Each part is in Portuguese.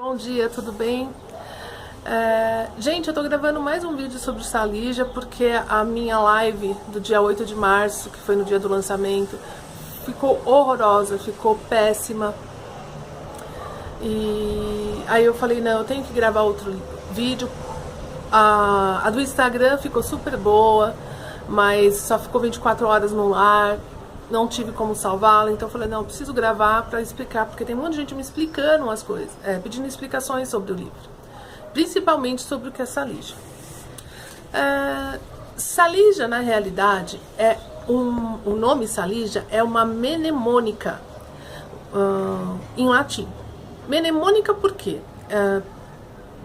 Bom dia, tudo bem? Gente, eu tô gravando mais um vídeo sobre Salija porque a minha live do dia 8 de março, que foi no dia do lançamento, ficou horrorosa, ficou péssima. E aí eu falei, não, eu tenho que gravar outro vídeo. A do Instagram ficou super boa, mas só ficou 24 horas no ar. Não tive como salvá-la, então eu falei, não, eu preciso gravar para explicar, porque tem um monte de gente me explicando as coisas, pedindo explicações sobre o livro, principalmente sobre o que é Salija. Salija, na realidade, o nome Salija é uma mnemônica em latim. Mnemônica por quê?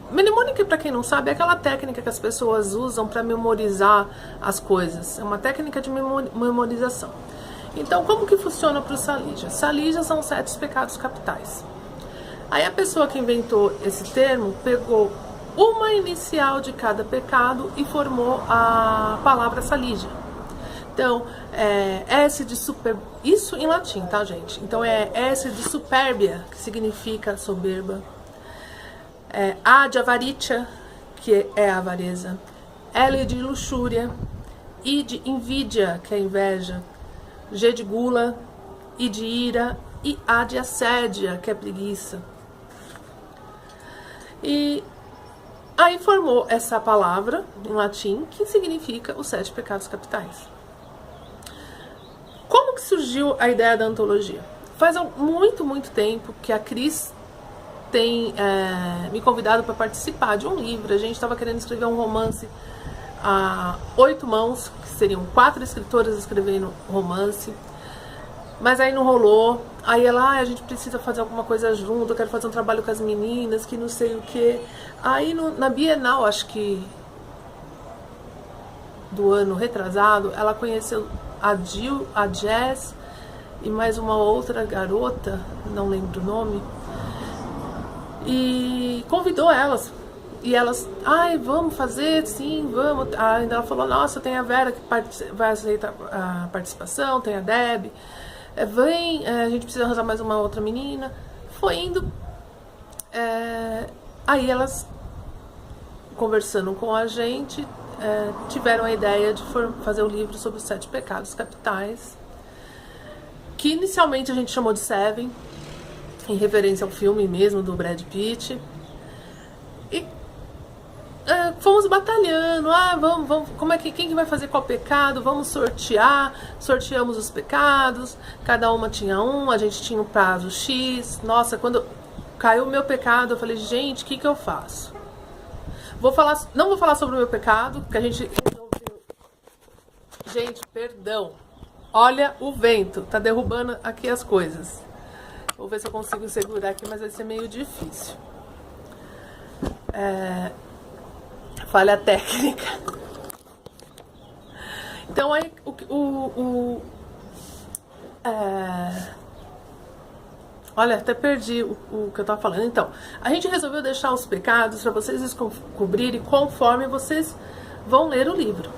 Mnemônica, para quem não sabe, é aquela técnica que as pessoas usam para memorizar as coisas, é uma técnica de memorização. Então, como que funciona para o Salija? Salija são 7 pecados capitais. Aí a pessoa que inventou esse termo pegou uma inicial de cada pecado e formou a palavra Salija. Então, S de super... Isso em latim, tá, gente? Então, é S de supérbia, que significa soberba. A de avaritia, que é a avareza. L de luxúria. I de invídia, que é a inveja. G de gula, I de ira e A de assédia, que é preguiça. E aí formou essa palavra em latim que significa os 7 pecados capitais. Como que surgiu a ideia da antologia? Faz muito tempo que a Cris tem me convidado para participar de um livro. A gente estava querendo escrever um romance a 8 mãos, que seriam 4 escritoras escrevendo romance. Mas aí não rolou. Aí ela, a gente precisa fazer alguma coisa junto, eu quero fazer um trabalho com as meninas, que não sei o que. Aí na Bienal, acho que do ano retrasado, ela conheceu a Jill, a Jess e mais uma outra garota, não lembro o nome, e convidou elas. E elas, vamos fazer, sim, vamos. Ainda ela falou, nossa, tem a Vera que vai aceitar a participação, tem a Deb. Vem, a gente precisa arranjar mais uma outra menina. Foi indo. Aí elas, conversando com a gente, tiveram a ideia de fazer um livro sobre os 7 pecados capitais, que inicialmente a gente chamou de Seven, em referência ao filme mesmo do Brad Pitt. E fomos batalhando, vamos, quem que vai fazer qual pecado, vamos sortear, sorteamos os pecados, cada uma tinha um, a gente tinha um prazo X. Nossa, quando caiu o meu pecado, eu falei, gente, o que eu faço? Não vou falar sobre o meu pecado, porque a gente resolveu. Gente, perdão, olha o vento, tá derrubando aqui as coisas. Vou ver se eu consigo segurar aqui, mas vai ser meio difícil. Falha técnica. Então aí olha, até perdi o que eu tava falando. Então, a gente resolveu deixar os pecados para vocês descobrirem conforme vocês vão ler o livro.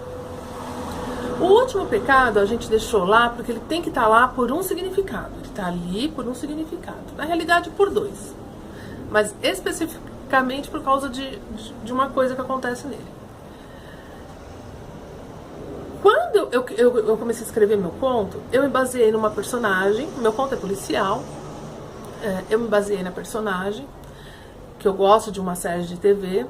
O último pecado a gente deixou lá porque ele tem que estar lá por um significado. Ele está ali por um significado. Na realidade, por 2. Mas especificamente por causa de uma coisa que acontece nele. Quando eu comecei a escrever meu conto, eu me baseei numa personagem. Meu conto é policial. Eu me baseei na personagem, que eu gosto de uma série de TV.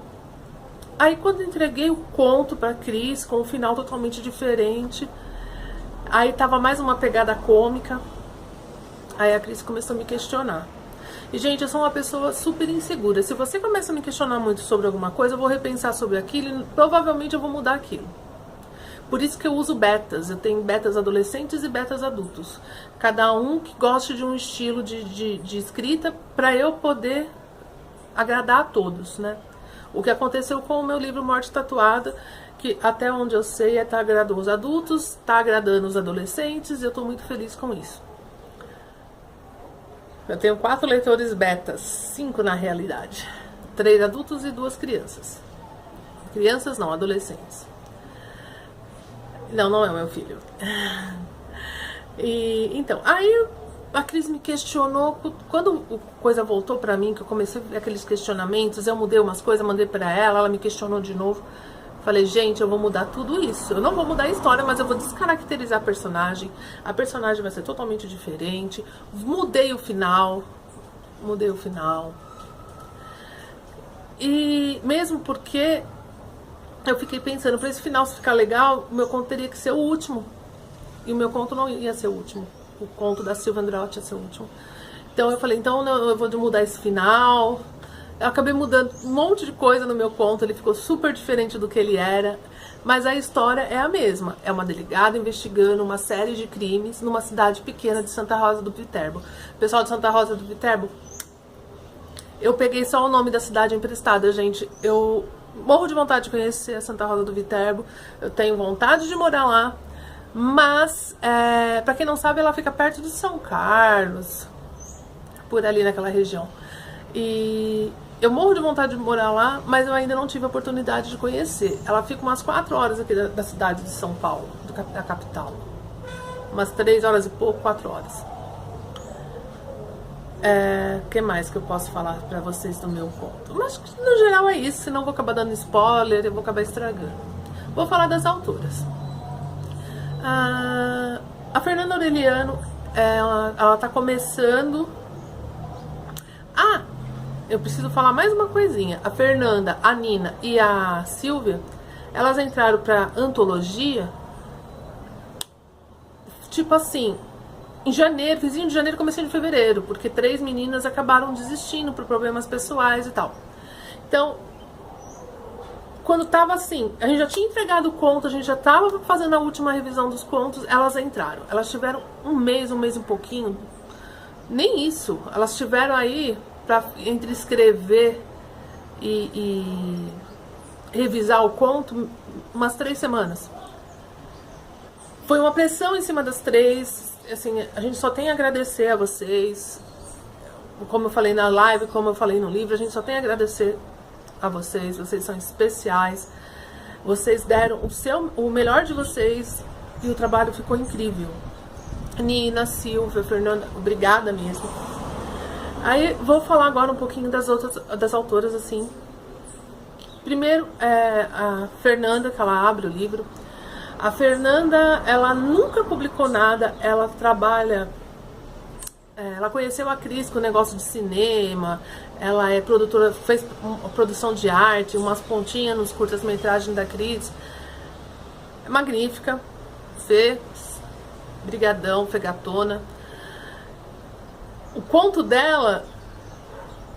Aí quando entreguei o conto pra Cris, com um final totalmente diferente, aí tava mais uma pegada cômica. Aí a Cris começou a me questionar. E, gente, eu sou uma pessoa super insegura. Se você começa a me questionar muito sobre alguma coisa, eu vou repensar sobre aquilo e provavelmente eu vou mudar aquilo. Por isso que eu uso betas. Eu tenho betas adolescentes e betas adultos. Cada um que goste de um estilo de escrita para eu poder agradar a todos, né? O que aconteceu com o meu livro Morte Tatuada, que até onde eu sei tá agradando os adultos, tá agradando os adolescentes, e eu tô muito feliz com isso. Eu tenho 4 leitores betas, 5 na realidade. 3 adultos e 2 crianças. Crianças não, adolescentes. Não é o meu filho. E então, aí a Cris me questionou, quando a coisa voltou pra mim, que eu comecei a ver aqueles questionamentos, eu mudei umas coisas, mandei pra ela me questionou de novo. Falei, gente, eu vou mudar tudo isso. Eu não vou mudar a história, mas eu vou descaracterizar a personagem. A personagem vai ser totalmente diferente. Mudei o final. E mesmo porque eu fiquei pensando, para esse final ficar legal, o meu conto teria que ser o último. E o meu conto não ia ser o último. O conto da Silvia Andreotti ia ser o último. Então eu falei, então eu vou mudar esse final. Eu acabei mudando um monte de coisa no meu conto, ele ficou super diferente do que ele era. Mas a história é a mesma. É uma delegada investigando uma série de crimes numa cidade pequena de Santa Rosa do Viterbo. Pessoal de Santa Rosa do Viterbo, eu peguei só o nome da cidade emprestada, gente. Eu morro de vontade de conhecer a Santa Rosa do Viterbo. Eu tenho vontade de morar lá. Mas, pra quem não sabe, ela fica perto de São Carlos, por ali naquela região. E eu morro de vontade de morar lá, mas eu ainda não tive a oportunidade de conhecer. Ela fica umas 4 horas aqui da cidade de São Paulo, da capital. Umas 3 horas e pouco, 4 horas. O que mais que eu posso falar pra vocês do meu conto? Mas no geral é isso, senão eu vou acabar dando spoiler, eu vou acabar estragando. Vou falar das autoras. A Fernanda Aureliano, ela tá começando... eu preciso falar mais uma coisinha. A Fernanda, a Nina e a Silvia, elas entraram pra antologia, tipo assim, em janeiro, vizinho de janeiro, comecinho de fevereiro, porque 3 meninas acabaram desistindo por problemas pessoais e tal. Então, quando tava assim, a gente já tinha entregado o conto, a gente já tava fazendo a última revisão dos contos, elas entraram. Elas tiveram um mês e pouquinho, nem isso, elas tiveram aí, entre escrever e revisar o conto, umas 3 semanas. Foi uma pressão em cima das 3, assim, a gente só tem a agradecer a vocês, como eu falei na live, como eu falei no livro, a gente só tem a agradecer a vocês, vocês são especiais, vocês deram o melhor de vocês e o trabalho ficou incrível. Nina, Silvia, Fernanda, obrigada mesmo. Aí vou falar agora um pouquinho das autoras, assim. Primeiro, a Fernanda, que ela abre o livro. A Fernanda, ela nunca publicou nada, ela trabalha... ela conheceu a Cris com o negócio de cinema, ela é produtora, fez produção de arte, umas pontinhas nos curtas-metragens da Cris. É magnífica. Fê, brigadão, Fê gatona. O conto dela,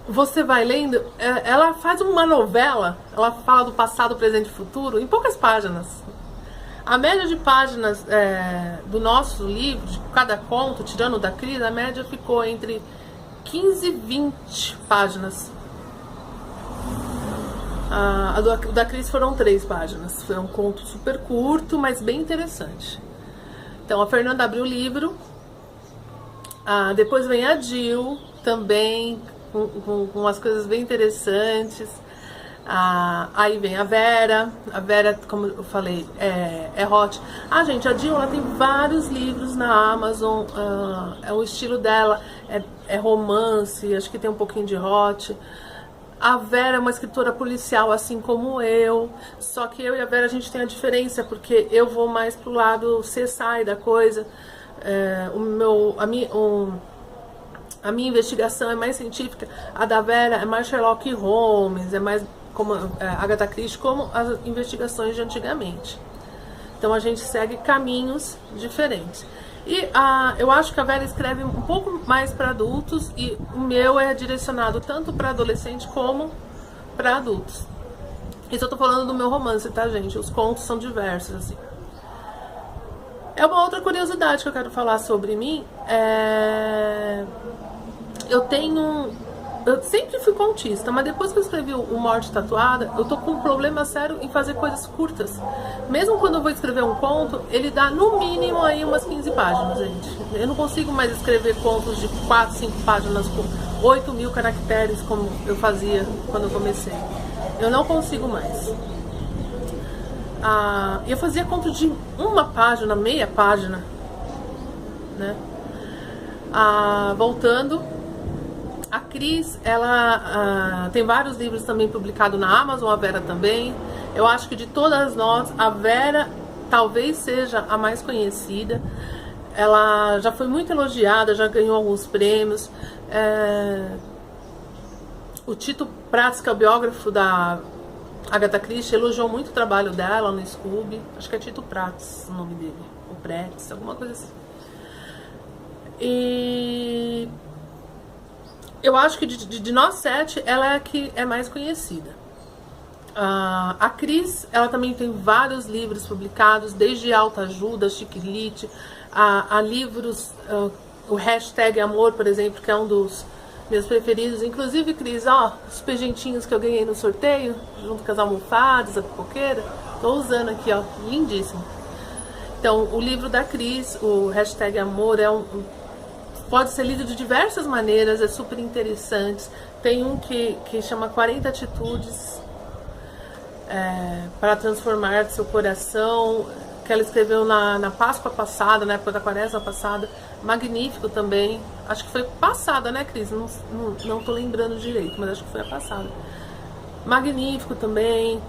você vai lendo, ela faz uma novela, ela fala do passado, presente e futuro, em poucas páginas. A média de páginas do nosso livro, de cada conto, tirando o da Cris, a média ficou entre 15 e 20 páginas. O da Cris foram 3 páginas. Foi um conto super curto, mas bem interessante. Então a Fernanda abriu o livro. Depois vem a Jill, também com umas coisas bem interessantes. Aí vem a Vera, como eu falei, é hot. Gente, a Jill, ela tem vários livros na Amazon, o estilo dela é romance, acho que tem um pouquinho de hot. A Vera é uma escritora policial, assim como eu, só que eu e a Vera, a gente tem a diferença, porque eu vou mais pro lado CSI da coisa. A minha investigação é mais científica, a da Vera é mais Sherlock Holmes, é mais como Agatha Christie, como as investigações de antigamente. Então a gente segue caminhos diferentes. E eu acho que a Vera escreve um pouco mais para adultos e o meu é direcionado tanto para adolescente como para adultos. Isso eu tô falando do meu romance, tá, gente? Os contos são diversos, assim. Uma outra curiosidade que eu quero falar sobre mim eu sempre fui contista, mas depois que eu escrevi o Morte Tatuada, eu tô com um problema sério em fazer coisas curtas. Mesmo quando eu vou escrever um conto, ele dá no mínimo aí umas 15 páginas, gente. Eu não consigo mais escrever contos de 4, 5 páginas com 8.000 caracteres como eu fazia quando eu comecei. Eu não consigo mais. Eu fazia conto de 1 página, meia página, né? Voltando, a Cris, ela tem vários livros também publicados na Amazon, a Vera também. Eu acho que de todas nós, a Vera talvez seja a mais conhecida. Ela já foi muito elogiada, já ganhou alguns prêmios. O Tito Prates, que é o biógrafo da Agatha Christie, elogiou muito o trabalho dela no Scooby. Acho que é Tito Prates o nome dele, ou Prates, alguma coisa assim. E eu acho que de nós 7, ela é a que é mais conhecida. A Cris, ela também tem vários livros publicados, desde Autoajuda, Chiquilite, a livros, o Hashtag Amor, por exemplo, que é um dos meus preferidos. Inclusive, Cris, ó, os pejentinhos que eu ganhei no sorteio, junto com as almofadas, a pipoqueira, tô usando aqui, ó, lindíssimo. Então, o livro da Cris, o Hashtag Amor, pode ser lido de diversas maneiras, é super interessante. Tem um que chama 40 Atitudes para Transformar Seu Coração, que ela escreveu na Páscoa passada, na época da Quaresma passada. Magnífico também. Acho que foi passada, né, Cris? Não tô lembrando direito, mas acho que foi a passada. Magnífico também.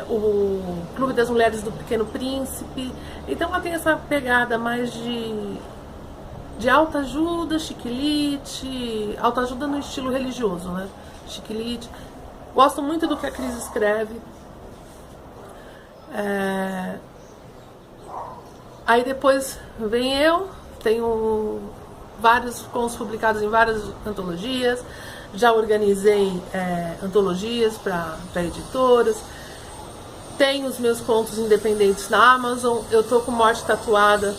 O Clube das Mulheres do Pequeno Príncipe. Então ela tem essa pegada mais de autoajuda, chiquilite, autoajuda no estilo religioso, né? Chiquilite. Gosto muito do que a Cris escreve. Aí depois vem eu, tenho vários contos publicados em várias antologias, já organizei antologias para editoras, tenho os meus contos independentes na Amazon, eu tô com Morte Tatuada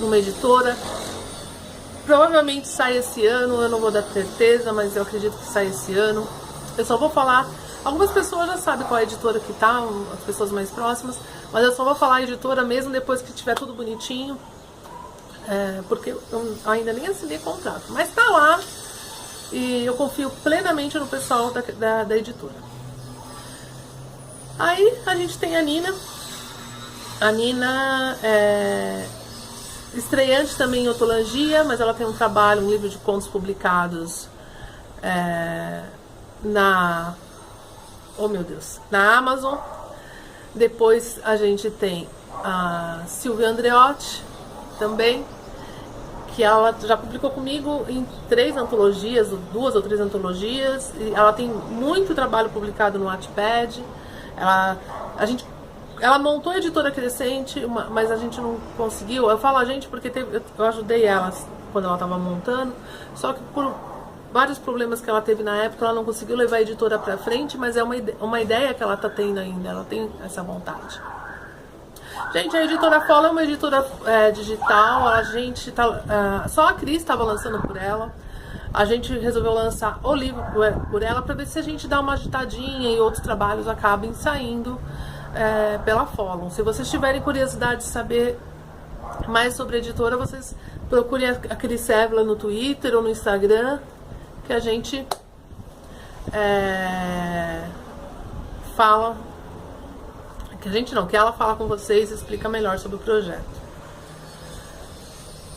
numa editora, provavelmente sai esse ano, eu não vou dar certeza, mas eu acredito que sai esse ano. Eu só vou falar, algumas pessoas já sabem qual é a editora que tá, as pessoas mais próximas, mas eu só vou falar a editora mesmo depois que tiver tudo bonitinho, porque eu ainda nem assinei contrato, mas tá lá e eu confio plenamente no pessoal da editora. Aí a gente tem a Nina. A Nina é estreante também em otologia, mas ela tem um trabalho, um livro de contos publicados na Amazon. Depois a gente tem a Silvia Andreotti também, que ela já publicou comigo em 3 antologias, 2 ou 3 antologias, e ela tem muito trabalho publicado no Wattpad. Ela montou a editora Crescente, mas a gente não conseguiu. Eu falo a gente porque eu ajudei ela quando ela estava montando, só que por vários problemas que ela teve na época, ela não conseguiu levar a editora pra frente, mas é uma ideia que ela tá tendo ainda, ela tem essa vontade. Gente, a editora Folha é uma editora digital, a gente tá, só a Cris estava lançando por ela. A gente resolveu lançar o livro por ela para ver se a gente dá uma agitadinha e outros trabalhos acabem saindo pela Follow. Se vocês tiverem curiosidade de saber mais sobre a editora, vocês procurem a Cris Sevla no Twitter ou no Instagram, que a gente fala, que ela fala com vocês e explica melhor sobre o projeto.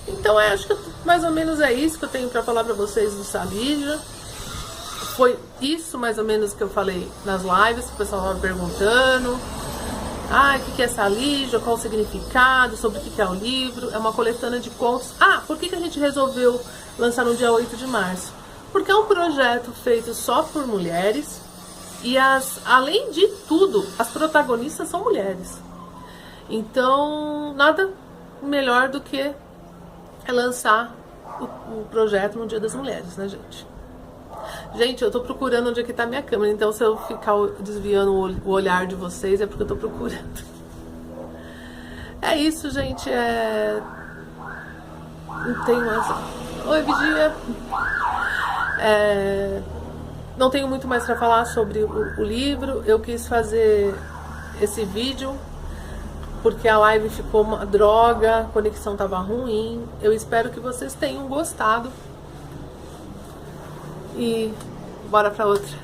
Então acho que mais ou menos é isso que eu tenho para falar para vocês do Salígia. Foi isso mais ou menos que eu falei nas lives, que o pessoal estava perguntando. O que é Salígia, qual o significado, sobre o que é o livro. É uma coletânea de contos. Por que a gente resolveu lançar no dia 8 de março? Porque é um projeto feito só por mulheres e, além de tudo, as protagonistas são mulheres. Então, nada melhor do que lançar o projeto no Dia das Mulheres, né, gente? Gente, eu tô procurando onde é que tá minha câmera, então se eu ficar desviando o olhar de vocês é porque eu tô procurando. É isso, gente, não tenho mais... Oi, Vigia! Não tenho muito mais para falar sobre o livro. Eu quis fazer esse vídeo porque a live ficou uma droga, a conexão tava ruim. Eu espero que vocês tenham gostado. E bora pra outra.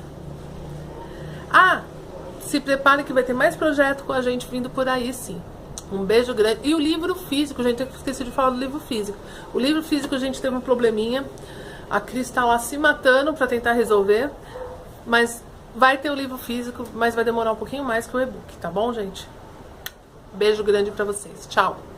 Se preparem que vai ter mais projeto com a gente vindo por aí, sim. Um beijo grande. E o livro físico, gente, eu esqueci de falar do livro físico. O livro físico a gente teve um probleminha. A Cris tá lá se matando pra tentar resolver. Mas vai ter o livro físico, mas vai demorar um pouquinho mais que o e-book, tá bom, gente? Beijo grande pra vocês. Tchau.